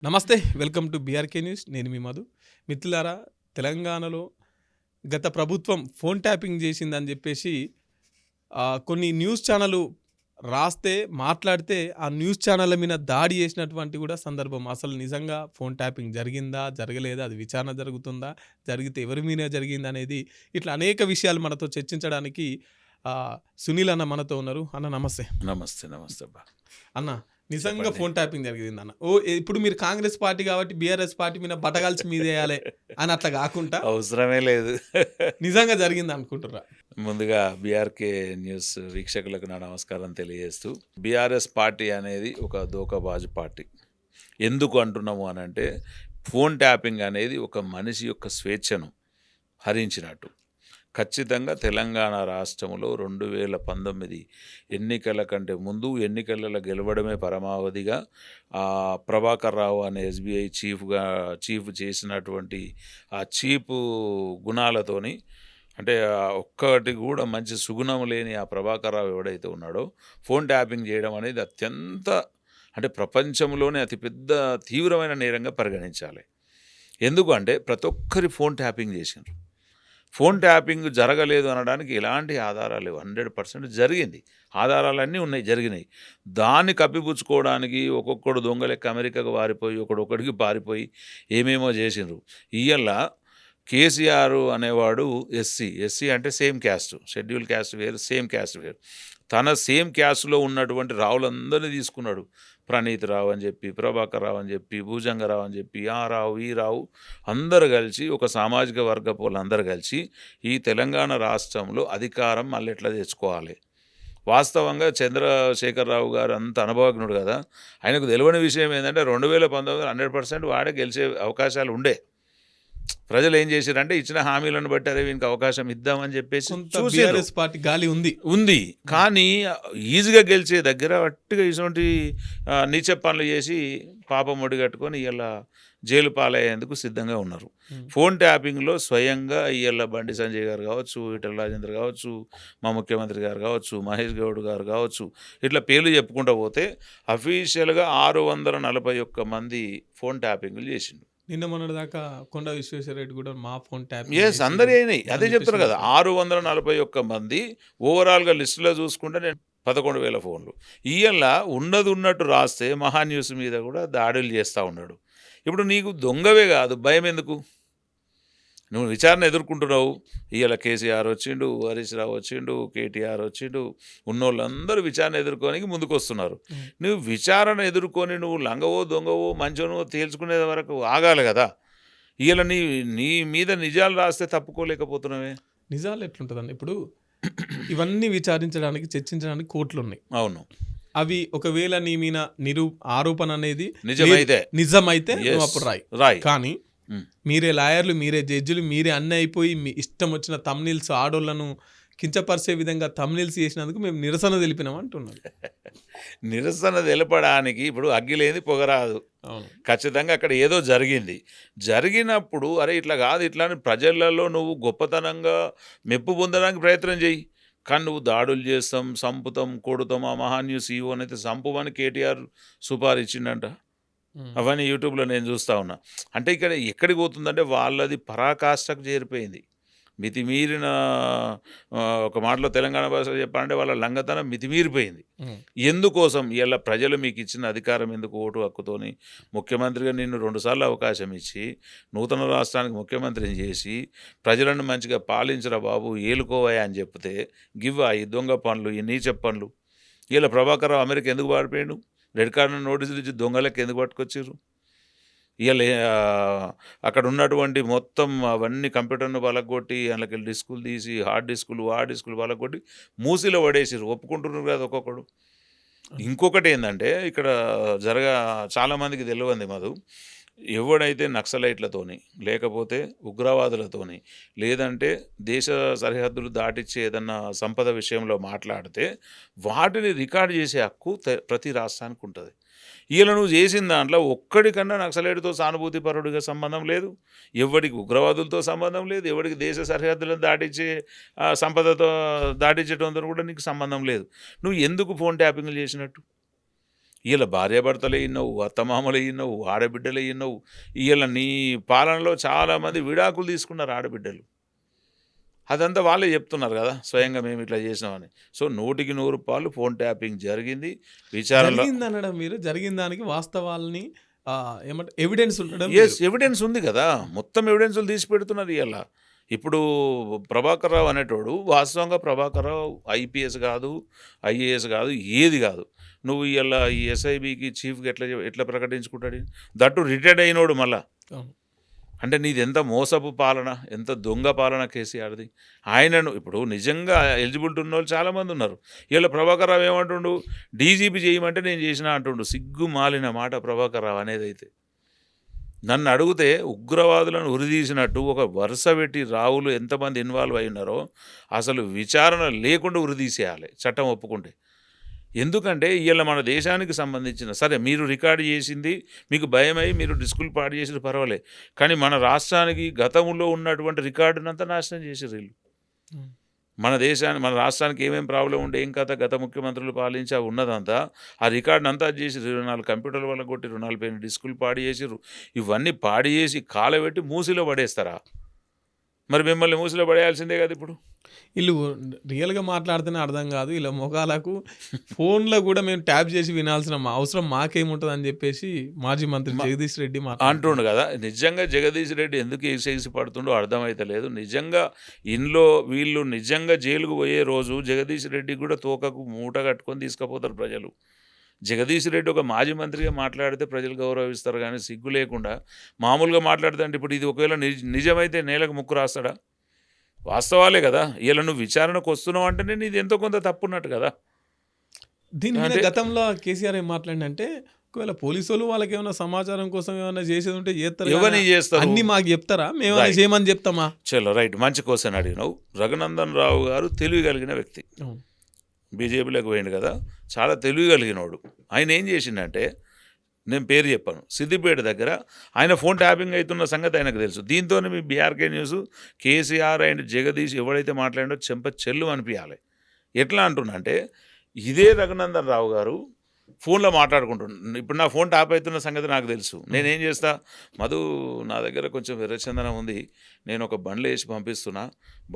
నమస్తే. Welcome to BRK news. నేను మీ మధు. మిత్రులారా, తెలంగాణలో గత ప్రభుత్వం ఫోన్ ట్యాపింగ్ చేసిందని చెప్పేసి కొన్ని న్యూస్ ఛానళ్ళు రాస్తే, మాట్లాడితే ఆ న్యూస్ ఛానళ్ళ మీద దాడి చేసినటువంటి కూడా సందర్భం. అసలు నిజంగా ఫోన్ ట్యాపింగ్ జరిగిందా? జరగలేదా? అది విచారణ జరుగుతుందా? జరిగితే ఎవరి మీద జరిగిందనేది ఇట్లా అనేక విషయాలు మనతో చర్చించడానికి సునీల్ అన్న మనతో ఉన్నారు. అన్న నమస్తే. నమస్తే. నమస్తే అబ్బా. అన్న నిజంగా చెప్పండి. ఫోన్ ట్యాపింగ్ జరిగింది అన్న. ఇప్పుడు మీరు కాంగ్రెస్ పార్టీ కాబట్టి బీఆర్ఎస్ పార్టీ మీద బటగాల్చి మీదేయాలి అని అట్లా కాకుండా అవసరమే లేదు. నిజంగా జరిగింది అనుకుంటుర్రా? ముందుగా బీఆర్కే న్యూస్ వీక్షకులకు నా నమస్కారం తెలియజేస్తూ, బీఆర్ఎస్ పార్టీ అనేది ఒక దోకబాజు పార్టీ. ఎందుకు అంటున్నాము అని అంటే, ఫోన్ ట్యాపింగ్ అనేది ఒక మనిషి యొక్క స్వేచ్ఛను హరించినట్టు. ఖచ్చితంగా తెలంగాణ రాష్ట్రంలో 2019 ఎన్నికల కంటే ముందు ఎన్నికలలో గెలవడమే పరమావధిగా ప్రభాకర్ రావు అనే ఎస్బీఐ చీఫ్ చేసినటువంటి ఆ చీపు గుణాలతోని, అంటే ఒక్కటి కూడా మంచి సుగుణం లేని ఆ ప్రభాకర్ రావు ఎవడైతే ఉన్నాడో, ఫోన్ ట్యాపింగ్ చేయడం అనేది అత్యంత, అంటే ప్రపంచంలోనే అతిపెద్ద తీవ్రమైన నేరంగా పరిగణించాలి. ఎందుకు అంటే ప్రతి ఒక్కరి ఫోన్ ట్యాపింగ్ చేసినారు. ఫోన్ ట్యాపింగ్ జరగలేదు అనడానికి ఎలాంటి ఆధారాలు లేవు. 100% జరిగింది. ఆధారాలన్నీ ఉన్నాయి, జరిగినాయి. దాన్ని కప్పిపుచ్చుకోవడానికి ఒక్కొక్కడు దొంగ లెక్క అమెరికాకు పారిపోయి, ఒకడికి పారిపోయి ఏమేమో చేసిండ్రు. ఇయ్యాల కేసీఆర్ అనేవాడు ఎస్సీ అంటే సేమ్ క్యాస్ట్, షెడ్యూల్ క్యాస్ట్ వేరు, సేమ్ క్యాస్ట్ వేరు. తన సేమ్ క్యాస్ట్లో ఉన్నటువంటి రావులందరినీ తీసుకున్నాడు. ప్రణీత్ రావు అని చెప్పి, ప్రభాకర్ రావు అని చెప్పి, భూజంగరావు అని చెప్పి, ఆ రావు ఈ రావు అందరు కలిసి, ఒక సామాజిక వర్గపు వాళ్ళందరూ కలిసి ఈ తెలంగాణ రాష్ట్రంలో అధికారం మళ్ళీ ఎట్లా తెచ్చుకోవాలి. వాస్తవంగా చంద్రశేఖరరావు గారు అంత అనుభవజ్ఞుడు కదా, ఆయనకు తెలియని విషయం ఏంటంటే 2019 100% వాడే గెలిచే అవకాశాలు ఉండే. ప్రజలు ఏం చేశారంటే, ఇచ్చిన హామీలను బట్టి అరే వీనికి అవకాశం ఇద్దామని చెప్పేసి బీఆర్ఎస్ పార్టీ గాలి ఉంది. కానీ ఈజీగా గెలిచే దగ్గర వట్టిగా ఇటువంటి నీచ పనులు చేసి పాపం ఒడి కట్టుకొని ఇవాళ జైలు పాలయ్యేందుకు సిద్ధంగా ఉన్నారు. ఫోన్ ట్యాపింగ్లో స్వయంగా ఇవాళ బండి సంజయ్ గారు కావచ్చు, ఈటెల రాజేందర్ కావచ్చు, మా ముఖ్యమంత్రి గారు కావచ్చు, మహేష్ గౌడ్ గారు కావచ్చు, ఇట్లా పేర్లు చెప్పుకుంటూ పోతే అఫీషియల్గా 641 మంది ఫోన్ ట్యాపింగ్లు చేసిండు. నిన్న మొన్నటి దాకా కొండ విశ్వేశ్వరరెడ్డి కూడా మా ఫోన్ ట్యాపింగ్ అందరూ అయినాయి. అదే చెప్తారు కదా, 641 మంది ఓవరాల్గా లిస్టులో చూసుకుంటే నేను 11,000 ఫోన్లు. ఇవాళ ఉన్నట్టు రాస్తే మహా న్యూస్ మీద కూడా దాడులు చేస్తూ ఉన్నాడు. ఇప్పుడు నీకు దొంగవే కాదు, భయం ఎందుకు? నువ్వు విచారణ ఎదుర్కొంటున్నావు. ఇవాళ కేసీఆర్ వచ్చిండు, హరీష్ రావు వచ్చిండు, కేటీఆర్ వచ్చిండు, ఉన్నోళ్ళందరూ విచారణ ఎదుర్కోనికి ముందుకు వస్తున్నారు. నువ్వు విచారణ ఎదుర్కొని నువ్వు లంగవో దొంగవో మంచోనో తేల్చుకునే వరకు ఆగాలి కదా. ఇవాళ నీ మీద నిజాలు రాస్తే తప్పుకోలేకపోతున్నావే. నిజాలు ఎట్లుంటుందండి? ఇప్పుడు ఇవన్నీ విచారించడానికి, చర్చించడానికి కోర్టులు ఉన్నాయి. అవును. అవి ఒకవేళ నీ మీద ఆరోపణ అనేది నిజమైతే నువ్వు అప్పుడు రాయి. కానీ మీరే లాయర్లు, మీరే జడ్జిలు, మీరే అన్నీ అయిపోయి మీ ఇష్టం వచ్చిన తమ్నీల్స్, ఆడోళ్లను కించపరిచే విధంగా తమ్నీల్స్ చేసినందుకు మేము నిరసన తెలిపినాం అంటున్నాం. నిరసన తెలపడానికి ఇప్పుడు అగ్గిలేని పొగరాదు. ఖచ్చితంగా అక్కడ ఏదో జరిగినప్పుడు అరే ఇట్లా కాదు, ఇట్లా అని ప్రజలలో నువ్వు గొప్పతనంగా మెప్పు పొందడానికి ప్రయత్నం చేయి. కానీ నువ్వు దాడులు చేస్తాం, సంపుతాం, కొడుతాం, ఆ మహాన్యూస్ ఈవోని అయితే సంపువని కేటీఆర్ సుపారిచ్చిండంట. అవన్నీ యూట్యూబ్లో నేను చూస్తూ ఉన్నా. అంటే ఇక్కడ ఎక్కడికి పోతుందంటే వాళ్ళది పరాకాష్ఠకు చేరిపోయింది. మితిమీరిన, ఒక మాటలో తెలంగాణ భాషలో చెప్పాలంటే వాళ్ళ లంగతనం మితిమీరిపోయింది. ఎందుకోసం? ఇలా ప్రజలు మీకు ఇచ్చిన అధికారం ఎందుకు, ఓటు హక్కుతోని ముఖ్యమంత్రిగా నిన్ను 2 సార్లు అవకాశం ఇచ్చి నూతన రాష్ట్రానికి ముఖ్యమంత్రిని చేసి ప్రజలను మంచిగా పాలించరా బాబు, ఏలుకోవాయా అని చెప్తే ఈ దొంగ పనులు, ఈ నీచ పనులు. ఇలా ప్రభాకర్ రావు అమెరికా ఎందుకు పారిపోయాడు? రెడ్ కార్డు నోటీసులు ఇచ్చి దొంగలకి ఎందుకు పట్టుకొచ్చారు? ఇవాళ అక్కడ ఉన్నటువంటి మొత్తం అవన్నీ కంప్యూటర్ను పలగొట్టి అందులోకి డిస్కులు తీసి హార్డ్ డిస్కులు పలగొట్టి మూసిలో పడేసారు. ఒప్పుకుంటున్నారు కదా ఒక్కొక్కడు. ఇంకొకటి ఏంటంటే ఇక్కడ చాలామందికి తెలియంది మధు, ఎవడైతే నక్సలైట్లతోని, లేకపోతే ఉగ్రవాదులతోని, లేదంటే దేశ సరిహద్దులు దాటిచ్చే ఏదన్నా సంపద విషయంలో మాట్లాడితే వాటిని రికార్డు చేసే హక్కు ప్రతి రాష్ట్రానికి ఉంటుంది. ఇలా నువ్వు చేసిన దాంట్లో ఒక్కడికన్నా నక్సలైట్తో సానుభూతిపరుడిగా సంబంధం లేదు, ఎవడికి ఉగ్రవాదులతో సంబంధం లేదు, ఎవడికి దేశ సరిహద్దులను దాటించే సంపదతో దాటించడంతో కూడా నీకు సంబంధం లేదు. నువ్వు ఎందుకు ఫోన్ ట్యాపింగ్లు చేసినట్టు? వీళ్ళ భార్యాభర్తలే ఇన్నవు, అత్తమామలే ఇన్నవు, ఆడబిడ్డలే ఇన్నవు. వీళ్ళ నీ పాలనలో చాలామంది విడాకులు తీసుకున్నారు ఆడబిడ్డలు. అదంతా వాళ్ళే చెప్తున్నారు కదా స్వయంగా మేము ఇట్లా చేసినామని. సో 100% ఫోన్ ట్యాపింగ్ జరిగింది. విచారణలో జరిగిందనడం మీరు, జరిగిన దానికి వాస్తవాల్ని ఏమంటే ఎవిడెన్స్ ఉండడం ఎస్ ఎవిడెన్స్ ఉంది కదా, మొత్తం ఎవిడెన్సులు తీసి పెడుతున్నారు ఇవాళ. ఇప్పుడు ప్రభాకర్ రావు అనేటోడు వాస్తవంగా ప్రభాకర్ రావు ఐపీఎస్ కాదు, ఐఏఎస్ కాదు, ఏది కాదు. నువ్వు ఇవాళ ఈ ఎస్ఐబికి చీఫ్గా ఎట్లా ప్రకటించుకుంటాడు? దట్టు రిటైర్డ్ అయినోడు మళ్ళా. అవును. అంటే నీది ఎంత మోసపు పాలన, ఎంత దొంగ పాలన కేసీఆర్ది. ఆయనను ఇప్పుడు నిజంగా ఎలిజిబిలిటీ ఉన్న వాళ్ళు చాలామంది ఉన్నారు. ఇలా ప్రభాకర్ రావు ఏమంటుండు, డీజీపీ చేయమంటే నేను చేసినా అంటుండు. సిగ్గు మాలిన మాట ప్రభాకర్ రావు అనేది. అయితే నన్ను అడిగితే ఉగ్రవాదులను ఉరిదీసినట్టు ఒక వరుస పెట్టి రావులు ఎంతమంది ఇన్వాల్వ్ అయి ఉన్నారో అసలు విచారణ లేకుండా ఉరిదీసేయాలి చట్టం ఒప్పుకుంటే. ఎందుకంటే ఇవాళ మన దేశానికి సంబంధించిన సరే మీరు రికార్డు చేసింది మీకు భయమై మీరు డిస్కులు పాడు చేసిరు పర్వాలేదు, కానీ మన రాష్ట్రానికి గతంలో ఉన్నటువంటి రికార్డునంతా నాశనం చేసారు వీళ్ళు. మన రాష్ట్రానికి ఏమేమి ప్రాబ్లం ఉండే ఏం కథ గత ముఖ్యమంత్రులు పాలించి అవి ఉన్నదంతా ఆ రికార్డుని అంతా చేసిరు. 24 కంప్యూటర్ల వల్ల కొట్టిరు, 40 డిస్కులు పాడు చేసిరు. ఇవన్నీ పాడు చేసి కాలబెట్టి మూసిలో పడేస్తారా? మరి మిమ్మల్ని మూసిలో పడేయాల్సిందే కదా ఇప్పుడు. వీళ్ళు రియల్గా మాట్లాడితేనే అర్థం కాదు, ఇలా మొగాలకు ఫోన్లో కూడా మేము ట్యాప్ చేసి వినాల్సిన అవసరం మాకేముంటుంది అని చెప్పేసి మాజీ మంత్రి జగదీష్ రెడ్డి అంటుండు కదా. నిజంగా జగదీష్ రెడ్డి ఎందుకు ఎగిసి పడుతుండో అర్థమైతలేదు. నిజంగా ఇంట్లో వీళ్ళు నిజంగా జైలుకు పోయే రోజు జగదీష్ రెడ్డి కూడా తోకకు మూట కట్టుకొని తీసుకుపోతారు ప్రజలు. జగదీష్ రెడ్డి ఒక మాజీ మంత్రిగా మాట్లాడితే ప్రజలు గౌరవిస్తారు, కానీ సిగ్గు లేకుండా మామూలుగా మాట్లాడితే అంటే ఇప్పుడు ఇది ఒకవేళ నిజమైతే నేలకు ముక్కు రాస్తాడా? వాస్తవాలే కదా. ఇలా నువ్వు విచారణకు వస్తున్నావు అంటేనే నీది ఎంతో కొంత తప్పున్నట్టు కదా. దీని మీద గతంలో కేసీఆర్ ఏం మాట్లాడినంటే, ఒకవేళ పోలీసు వాళ్ళు వాళ్ళకి ఏమైనా సమాచారం కోసం ఏమైనా చేసేది ఉంటే ఎవరిని చేస్తారు, అన్ని మాకు చెప్తారా, మేము చేయమని చెప్తామా? చలో రైట్, మంచి క్వశ్చన్ అడిగినావు. రఘునందన్ రావు గారు తెలివి కలిగిన వ్యక్తి, బీజేపీలోకి పోయిండు కదా, చాలా తెలివి కలిగినోడు. ఆయన ఏం చేసిండంటే, నేను పేరు చెప్పాను, సిద్దిపేట దగ్గర ఆయన ఫోన్ ట్యాపింగ్ అవుతున్న సంగతి ఆయనకు తెలుసు. దీంతోనే మీ BRK news KCR and Jagadish ఎవడైతే మాట్లాడిండో చెంప చెల్లు అనిపించాలి. ఎట్లా అంటున్నా అంటే, ఇదే రఘునందన్ రావు గారు ఫోన్లో మాట్లాడుకుంటున్నాను. ఇప్పుడు నా ఫోన్ ట్యాప్ అవుతున్న సంగతి నాకు తెలుసు. నేనేం చేస్తా, మధు నా దగ్గర కొంచెం ఎర్రచందనం ఉంది, నేను ఒక బండ్లు వేసి పంపిస్తున్నా,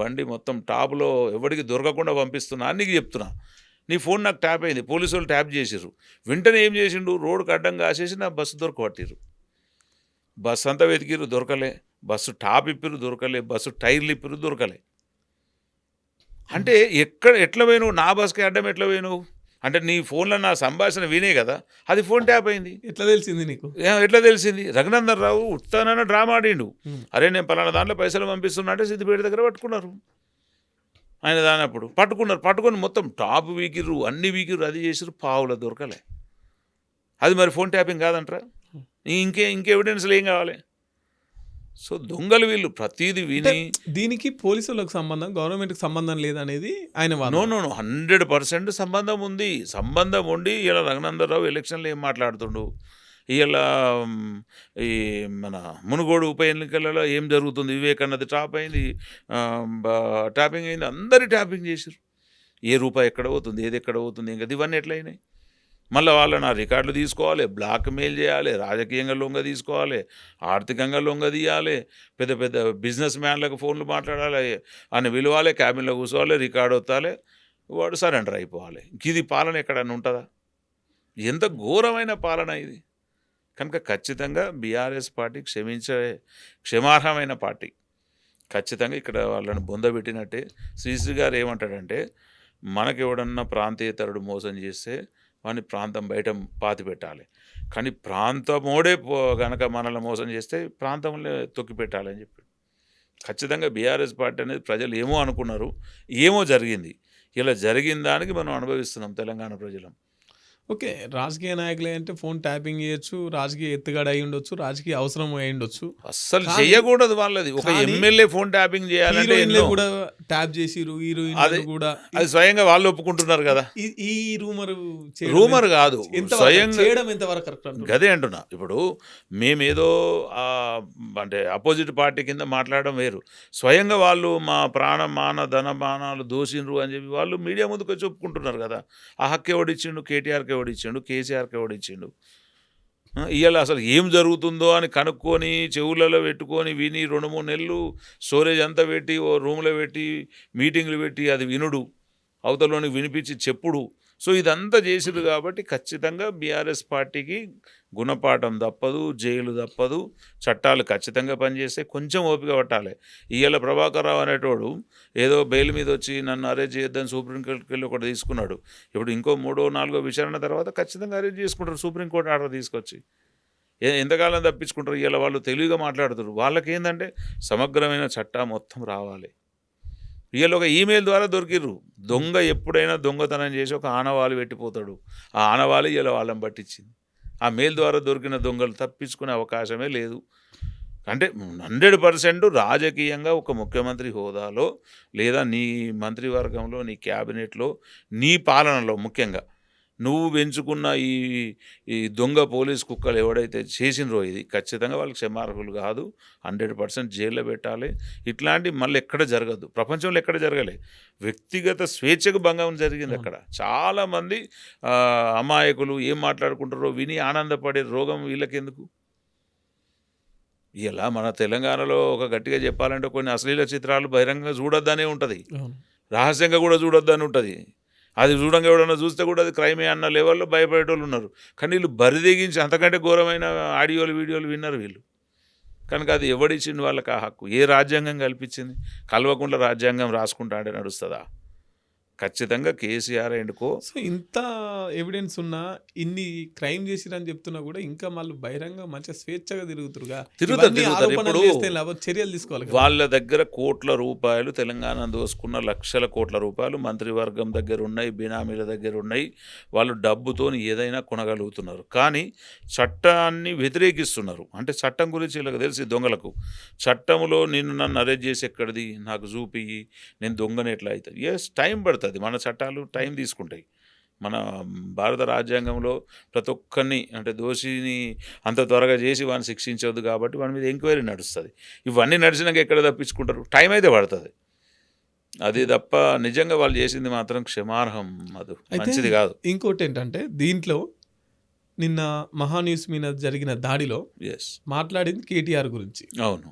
బండి మొత్తం టాప్లో ఎవరికి దొరకకుండా పంపిస్తున్నా అని నీకు చెప్తున్నా. నీ ఫోన్ నాకు ట్యాప్ అయింది, పోలీసు వాళ్ళు ట్యాప్ చేసిర్రు. వెంటనే ఏం చేసిండు, రోడ్డుకు అడ్డం కాసేసి నా బస్సు దొరకబట్టిరు. బస్సు అంతా వెతికిరు, దొరకలే. బస్సు టాప్ ఇప్పిరు, దొరకలే. బస్సు టైర్లు ఇప్పిరు, దొరకలే. అంటే ఎట్లా పోయినావు, నా బస్కి అడ్డం ఎట్లా పోయినావు అంటే నీ ఫోన్లో నా సంభాషణ వినే కదా, అది ఫోన్ ట్యాప్ అయింది. ఎట్లా తెలిసింది నీకు? ఎట్లా తెలిసింది? రఘునందన్ రావు ఉత్తానన్న డ్రామా ఆడిండు. అరే నేను పలానా దాంట్లో పైసలు పంపిస్తున్నా అంటే సిద్దిపేట దగ్గర పట్టుకున్నారు. ఆయన దానప్పుడు పట్టుకొని మొత్తం టాప్ వీకిర్రు, అన్ని వీకిర్రు, అది చేసిర్రు, పావుల దొరకలే. అది మరి ఫోన్ ట్యాపింగ్ కాదంటారా? ఇంకే ఎవిడెన్స్లు ఏం కావాలి? సో దొంగలు వీళ్ళు ప్రతిదీ విని. దీనికి పోలీసులకు సంబంధం, గవర్నమెంట్కి సంబంధం లేదనేది ఆయన వాదన. నో 100% సంబంధం ఉంది. సంబంధం ఉండి ఇలా రఘునందన్ రావు ఎలక్షన్లో ఏం మాట్లాడుతుండు, ఇలా ఈ మన మునుగోడు ఉప ఎన్నికలలో ఏం జరుగుతుంది, వివేక్ అన్నది టాప్ అయింది, ట్యాపింగ్ అయింది, అందరి ట్యాపింగ్ చేశారు. ఏ రూపాయి ఎక్కడ పోతుంది, ఏది ఎక్కడ పోతుంది, ఇంకా ఇవన్నీ ఎట్లయినాయి? మళ్ళీ వాళ్ళని ఆ రికార్డులు తీసుకోవాలి, బ్లాక్ మెయిల్ చేయాలి, రాజకీయంగా లొంగ తీసుకోవాలి, ఆర్థికంగా లొంగ తీయాలి, పెద్ద పెద్ద బిజినెస్ మ్యాన్లకు ఫోన్లు మాట్లాడాలి, అని విలువాలి, క్యాబిన్లో కూర్చోవాలి, రికార్డు వత్తాలి, వాడు సరెండర్ అయిపోవాలి. ఇది పాలన ఎక్కడన్నా ఉంటుందా? ఎంత ఘోరమైన పాలన ఇది. కనుక ఖచ్చితంగా బీఆర్ఎస్ పార్టీ క్షమార్హమైన పార్టీ. ఖచ్చితంగా ఇక్కడ వాళ్ళని బొందబెట్టినట్టే. శ్రీశ్రీ గారు ఏమంటాడంటే, మనకి ఎవడన్నా ప్రాంతీయతరుడు మోసం చేస్తే వాడిని ప్రాంతం బయట పాతి పెట్టాలి, కానీ ప్రాంతమోడే గనక మనల్ని మోసం చేస్తే ప్రాంతంలో తొక్కి పెట్టాలని చెప్పి. ఖచ్చితంగా బీఆర్ఎస్ పార్టీ అనేది ప్రజలు ఏమో అనుకున్నారు, ఏమో జరిగింది. ఇలా జరిగిన దానికి మనం అనుభవిస్తున్నాం తెలంగాణ ప్రజలం. ఓకే, రాజకీయ నాయకులు అంటే ఫోన్ ట్యాపింగ్ చేయొచ్చు, రాజకీయ ఎత్తుగడ అయి ఉండొచ్చు, రాజకీయ అవసరం అయి ఉండొచ్చు, అస్సలు చేయకూడదు వాళ్ళది. ఒక ఎమ్మెల్యే ఫోన్ ట్యాపింగ్ చేయాలంటే కూడా ట్యాప్ చేసిరు, హీరోయిన్ కూడా అది స్వయంగా వాళ్ళు ఒప్పుకుంటున్నారు కదా. ఈ రూమర్ కాదు, స్వయంగా చేయడం ఎంతవరకు కరెక్ట్ గదే అంటున్నా. ఇప్పుడు మేమేదో అంటే అపోజిట్ పార్టీ కింద మాట్లాడడం వేరు, స్వయంగా వాళ్ళు మా ప్రాణ మాన ధన మానాలు దోషిండ్రు అని చెప్పి వాళ్ళు మీడియా ముందుకు వచ్చి ఒప్పుకుంటున్నారు కదా. ఆ హక్కు ఎవడిచ్చిండు? కేటీఆర్కి ఎవడిచ్చిండు, కేసీఆర్కి ఎవడిచ్చిండు. ఇవాళ అసలు ఏం జరుగుతుందో అని కనుక్కొని చెవులలో పెట్టుకొని విని 2-3 నెలలు స్టోరేజ్ అంతా పెట్టి ఓ రూమ్లో పెట్టి మీటింగ్లు పెట్టి అది వినుడు, అవతలోనికి వినిపించి చెప్పుడు. సో ఇదంతా చేసిరు కాబట్టి ఖచ్చితంగా బీఆర్ఎస్ పార్టీకి గుణపాఠం తప్పదు, జైలు తప్పదు, చట్టాలు ఖచ్చితంగా పనిచేస్తే కొంచెం ఓపిక పట్టాలి. ఇవాళ ప్రభాకర్ రావు అనేటోడు ఏదో బెయిల్ మీద వచ్చి నన్ను అరెస్ట్ చేయొద్దని సుప్రీంకోర్టుకి వెళ్ళి ఒకటి తీసుకున్నాడు. ఇప్పుడు ఇంకో 3-4 విచారణ తర్వాత ఖచ్చితంగా అరెస్ట్ చేసుకుంటారు సుప్రీంకోర్టు ఆర్డర్ తీసుకొచ్చి. ఎంతకాలం తప్పించుకుంటారు? ఇవాళ వాళ్ళు తెలివిగా మాట్లాడుతారు. వాళ్ళకి ఏంటంటే సమగ్రమైన చట్టం మొత్తం రావాలి. వీళ్ళు ఒక ఈమెయిల్ ద్వారా దొరికిర్రు. దొంగ ఎప్పుడైనా దొంగతనం చేసి ఒక ఆనవాళ్ళు పెట్టిపోతాడు. ఆ ఆనవాళ్ళు ఇలా వాళ్ళని పట్టించింది. ఆ మెయిల్ ద్వారా దొరికిన దొంగలు తప్పించుకునే అవకాశమే లేదు. అంటే 100% రాజకీయంగా ఒక ముఖ్యమంత్రి హోదాలో లేదా నీ మంత్రివర్గంలో, నీ క్యాబినెట్లో, నీ పాలనలో ముఖ్యంగా నువ్వు పెంచుకున్న ఈ దొంగ పోలీస్ కుక్కలు ఎవడైతే చేసినరో ఇది ఖచ్చితంగా వాళ్ళకి క్షమార్హులు కాదు. 100% జైల్లో పెట్టాలి. ఇట్లాంటి మళ్ళీ ఎక్కడ జరగదు, ప్రపంచంలో ఎక్కడ జరగలే. వ్యక్తిగత స్వేచ్ఛకు భంగం జరిగింది అక్కడ. చాలామంది అమాయకులు ఏం మాట్లాడుకుంటారో విని ఆనందపడే రోగం వీళ్ళకెందుకు? ఇలా మన తెలంగాణలో ఒక గట్టిగా చెప్పాలంటే కొన్ని అశ్లీల చిత్రాలు బహిరంగంగా చూడొద్దనే ఉంటుంది, రహస్యంగా కూడా చూడొద్దని ఉంటుంది. అది చూడంగా ఎవడన్నా చూస్తే కూడా అది క్రైమే అన్న లెవెల్లో భయపడేటోళ్ళు ఉన్నారు. కానీ వీళ్ళు బరిదెగించి అంతకంటే ఘోరమైన ఆడియోలు వీడియోలు విన్నారు వీళ్ళు. కనుక అది ఎవడిచ్చింది వాళ్ళకి ఆ హక్కు? ఏ రాజ్యాంగం కల్పించింది? కల్వకుండా రాజ్యాంగం రాసుకుంటాడే నడుస్తుందా? ఖచ్చితంగా కేసీఆర్ అండ్కో. సో ఇంత ఎవిడెన్స్ ఉన్నా, ఇన్ని క్రైమ్ చేసిరని చెప్తున్నా కూడా ఇంకా వాళ్ళు బహిరంగ మంచిగా స్వేచ్ఛగా తిరుగుతురుగా. ఇప్పుడు చర్యలు తీసుకోవాలి. వాళ్ళ దగ్గర కోట్ల రూపాయలు, తెలంగాణ దోసుకున్న లక్షల కోట్ల రూపాయలు మంత్రివర్గం దగ్గర ఉన్నాయి, బినామీల దగ్గర ఉన్నాయి. వాళ్ళు డబ్బుతో ఏదైనా కొనగలుగుతున్నారు. కానీ చట్టాన్ని వ్యతిరేకిస్తున్నారు. అంటే చట్టం గురించి వీళ్ళకి తెలిసి దొంగలకు, చట్టంలో నన్ను అరెస్ట్ చేసి ఎక్కడిది నాకు చూపి నేను దొంగని ఎట్లా అవుతుంది? ఎస్, టైం పడుతుంది. మన చట్టాలు టైం తీసుకుంటాయి. మన భారత రాజ్యాంగంలో ప్రతి ఒక్కరిని అంటే దోషిని అంత త్వరగా చేసి వాడిని శిక్షించవద్దు కాబట్టి వాడి మీద ఎంక్వైరీ నడుస్తుంది. ఇవన్నీ నడిచినాక ఎక్కడ తప్పించుకుంటారు? టైం అయితే పడుతుంది. అది తప్ప నిజంగా వాళ్ళు చేసింది మాత్రం క్షమార్హం, అది మంచిది కాదు. ఇంకోటి ఏంటంటే దీంట్లో నిన్న మహాన్యూస్ మీద జరిగిన దాడిలో మాట్లాడింది కేటీఆర్ గురించి. అవును,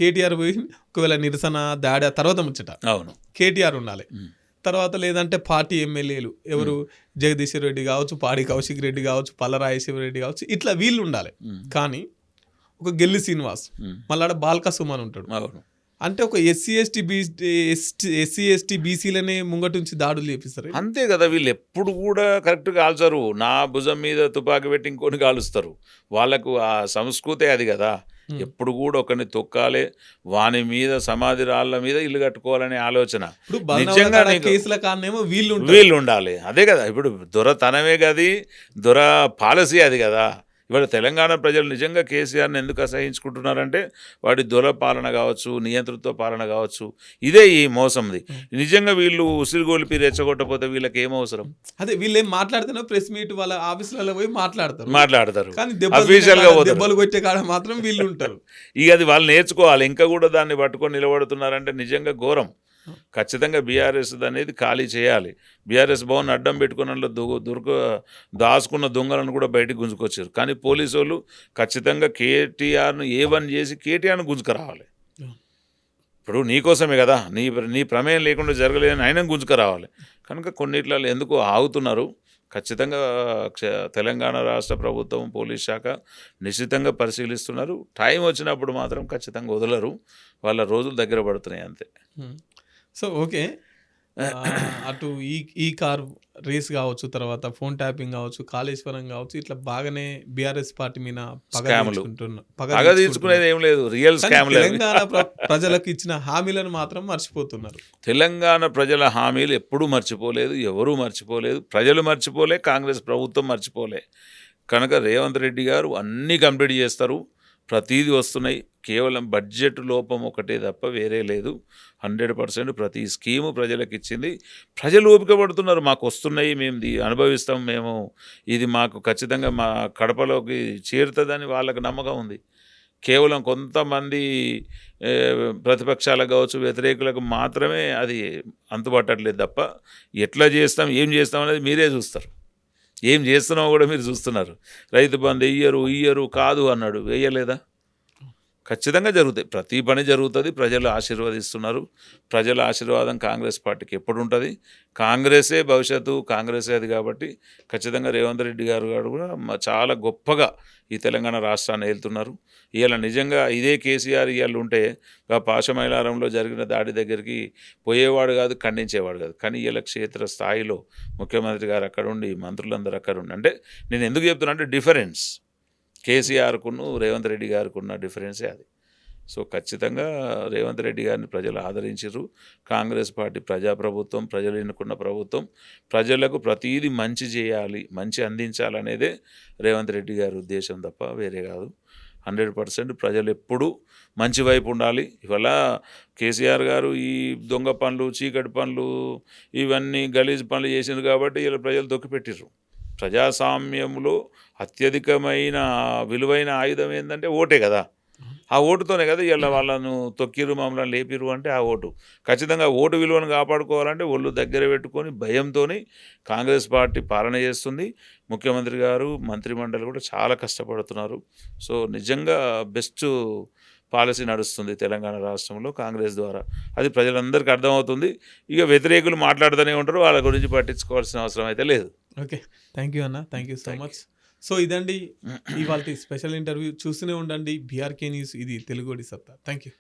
కేటీఆర్ పోయి ఒకవేళ నిరసన దాడి తర్వాత ముచ్చట అవును కేటీఆర్ ఉండాలి. తర్వాత లేదంటే పార్టీ ఎమ్మెల్యేలు ఎవరు జగదీష్ రెడ్డి కావచ్చు, పాడి కౌశిక్ రెడ్డి కావచ్చు, పల్లరాజశేఖర రెడ్డి కావచ్చు, ఇట్లా వీళ్ళు ఉండాలి. కానీ ఒక గెల్లి శ్రీనివాస్ మళ్ళీ బాల్కా సుమన్ ఉంటాడు. అంటే ఒక ఎస్సీ ఎస్టీ బీసీలనే ముంగటుంచి దాడులు చేపిస్తారు. అంతే కదా, వీళ్ళు ఎప్పుడు కూడా కరెక్ట్గా కాల్చరు. నా భుజం మీద తుపాకి పెట్టి ఇంకొని కాలుస్తారు. వాళ్ళకు ఆ సంస్కృతే అది కదా. ఎప్పుడు కూడా ఒకరిని తొక్కాలి, వాని మీద సమాధి రాళ్ళ మీద ఇల్లు కట్టుకోవాలనే ఆలోచన. నిజంగా కేసుల కారణమేమో వీళ్ళు ఉండాలి. అదే కదా, ఇప్పుడు దొరతనమే కది, దొర పాలసీ అది కదా. ఇవాళ తెలంగాణ ప్రజలు నిజంగా కేసీఆర్ని ఎందుకు అసహించుకుంటున్నారంటే వాడి దొర పాలన కావచ్చు, నియంతృత్వ పాలన కావచ్చు, ఇదే ఈ మోసంది. నిజంగా వీళ్ళు ఉసిరిగోలిపి రెచ్చగొట్టకపోతే వీళ్ళకి ఏం అవసరం? అదే వీళ్ళు ఏం మాట్లాడుతున్నా ప్రెస్ మీట్ వాళ్ళ ఆఫీసులలో పోయి మాట్లాడతారు. కానీ దెబ్బలు కొట్టే కాడ మాత్రం వీళ్ళు ఉంటారు. ఇక అది వాళ్ళు నేర్చుకోవాలి. ఇంకా కూడా దాన్ని పట్టుకొని నిలబడుతున్నారంటే నిజంగా ఘోరం. ఖచ్చితంగా బీఆర్ఎస్ అనేది ఖాళీ చేయాలి. బీఆర్ఎస్ భవన్ అడ్డం పెట్టుకున్న దాచుకున్న దొంగలను కూడా బయటకు గుంజుకొచ్చారు. కానీ పోలీసు వాళ్ళు ఖచ్చితంగా కేటీఆర్ను A1 చేసి కేటీఆర్ను గుంజుకురావాలి. ఇప్పుడు నీకోసమే కదా, నీ ప్రమేయం లేకుండా జరగలేదని ఆయన గుంజుకురావాలి. కనుక కొన్నిట్లలో ఎందుకు ఆగుతున్నారు? ఖచ్చితంగా తెలంగాణ రాష్ట్ర ప్రభుత్వం, పోలీస్ శాఖ నిశ్చితంగా పరిశీలిస్తున్నారు. టైం వచ్చినప్పుడు మాత్రం ఖచ్చితంగా వదలరు. వాళ్ళ రోజులు దగ్గర పడుతున్నాయి అంతే. సో ఓకే, అటు ఈ కార్ రేస్ కావచ్చు, తర్వాత ఫోన్ ట్యాపింగ్ కావచ్చు, కాళేశ్వరం కావచ్చు, ఇట్లా బాగానే బీఆర్ఎస్ పార్టీ మీద పగ తీర్చుకునేది ఏం లేదు. Real scam. తెలంగాణ ప్రజలకు ఇచ్చిన హామీలను మాత్రం మర్చిపోతున్నారు. తెలంగాణ ప్రజల హామీలు ఎప్పుడూ మర్చిపోలేదు, ఎవరూ మర్చిపోలేదు. ప్రజలు మర్చిపోలే, కాంగ్రెస్ ప్రభుత్వం మర్చిపోలే. కనుక రేవంత్ రెడ్డి గారు అన్నీ కంప్లీట్ చేస్తారు. ప్రతీది వస్తున్నాయి. కేవలం బడ్జెట్ లోపం ఒకటే తప్ప వేరే లేదు. 100% ప్రతి స్కీము ప్రజలకు ఇచ్చింది. ప్రజలు ఓపిక పడుతున్నారు. మాకు వస్తున్నాయి, మేము అనుభవిస్తాం, మేము ఇది మాకు ఖచ్చితంగా మా కడపలోకి చేరుతుందని వాళ్ళకు నమ్మకం ఉంది. కేవలం కొంతమంది ప్రతిపక్షాలకు కావచ్చు, వ్యతిరేకులకు మాత్రమే అది అంతుపట్టట్లేదు తప్ప ఎట్లా చేస్తాం, ఏం చేస్తాం అనేది మీరే చూస్తారు. ఏం చేస్తున్నామో కూడా మీరు చూస్తున్నారు. రైతు బంధు ఇయ్యరు కాదు అన్నాడు, వేయలేదా? ఖచ్చితంగా జరుగుతాయి. ప్రతి పని జరుగుతుంది. ప్రజలు ఆశీర్వదిస్తున్నారు. ప్రజల ఆశీర్వాదం కాంగ్రెస్ పార్టీకి ఎప్పుడు ఉంటుంది. కాంగ్రెసే భవిష్యత్తు, కాంగ్రెసే అది. కాబట్టి ఖచ్చితంగా రేవంత్ రెడ్డి గారు కూడా చాలా గొప్పగా ఈ తెలంగాణ రాష్ట్రాన్ని ఏలుతున్నారు. ఇవాళ నిజంగా ఇదే కేసీఆర్ ఇవాళ ఉంటే ఆ పాశమైలారంలో జరిగిన దాడి దగ్గరికి పోయేవాడు కాదు, ఖండించేవాడు కాదు. కానీ ఇవాళ క్షేత్ర స్థాయిలో ముఖ్యమంత్రి గారు అక్కడుండి, మంత్రులందరూ అక్కడుండి, అంటే నేను ఎందుకు చెప్తున్నా అంటే డిఫరెన్స్ కేసీఆర్కును రేవంత్ రెడ్డి గారికి ఉన్న డిఫరెన్సే అది. సో ఖచ్చితంగా రేవంత్ రెడ్డి గారిని ప్రజలు ఆదరించారు. కాంగ్రెస్ పార్టీ ప్రజాప్రభుత్వం, ప్రజలు ఎన్నుకున్న ప్రభుత్వం. ప్రజలకు ప్రతీది మంచి చేయాలి, మంచి అందించాలనేదే రేవంత్ రెడ్డి గారి ఉద్దేశం తప్ప వేరే కాదు. 100% ప్రజలు ఎప్పుడూ మంచి వైపు ఉండాలి. ఇవాళ కేసీఆర్ గారు ఈ దొంగ పనులు, చీకటి పనులు, ఇవన్నీ గలీజ్ పనులు చేసిండ్రు కాబట్టి ఇలా ప్రజలు దొక్కిపెట్టిర్రు. ప్రజాస్వామ్యంలో అత్యధికమైన విలువైన ఆయుధం ఏంటంటే ఓటే కదా. ఆ ఓటుతోనే కదా ఇలా వాళ్ళను తొక్కిరు, మమ్మల్ని లేపిరు అంటే ఆ ఓటు. ఖచ్చితంగా ఓటు విలువను కాపాడుకోవాలంటే ఒళ్ళు దగ్గర పెట్టుకొని భయంతో కాంగ్రెస్ పార్టీ పాలన చేస్తుంది. ముఖ్యమంత్రి గారు, మంత్రిమండలి కూడా చాలా కష్టపడుతున్నారు. సో నిజంగా బెస్ట్ పాలసీ నడుస్తుంది తెలంగాణ రాష్ట్రంలో కాంగ్రెస్ ద్వారా. అది ప్రజలందరికీ అర్థమవుతుంది. ఇక వ్యతిరేకులు మాట్లాడుతూనే ఉంటారు, వాళ్ళ గురించి పట్టించుకోవాల్సిన అవసరం అయితే లేదు. ఓకే, థ్యాంక్ యూ అన్న, thank you so much. So ఇదండి ఇవాళ స్పెషల్ ఇంటర్వ్యూ. చూస్తూనే ఉండండి బీఆర్కే న్యూస్, ఇది తెలుగుడి సత్తా. Thank you.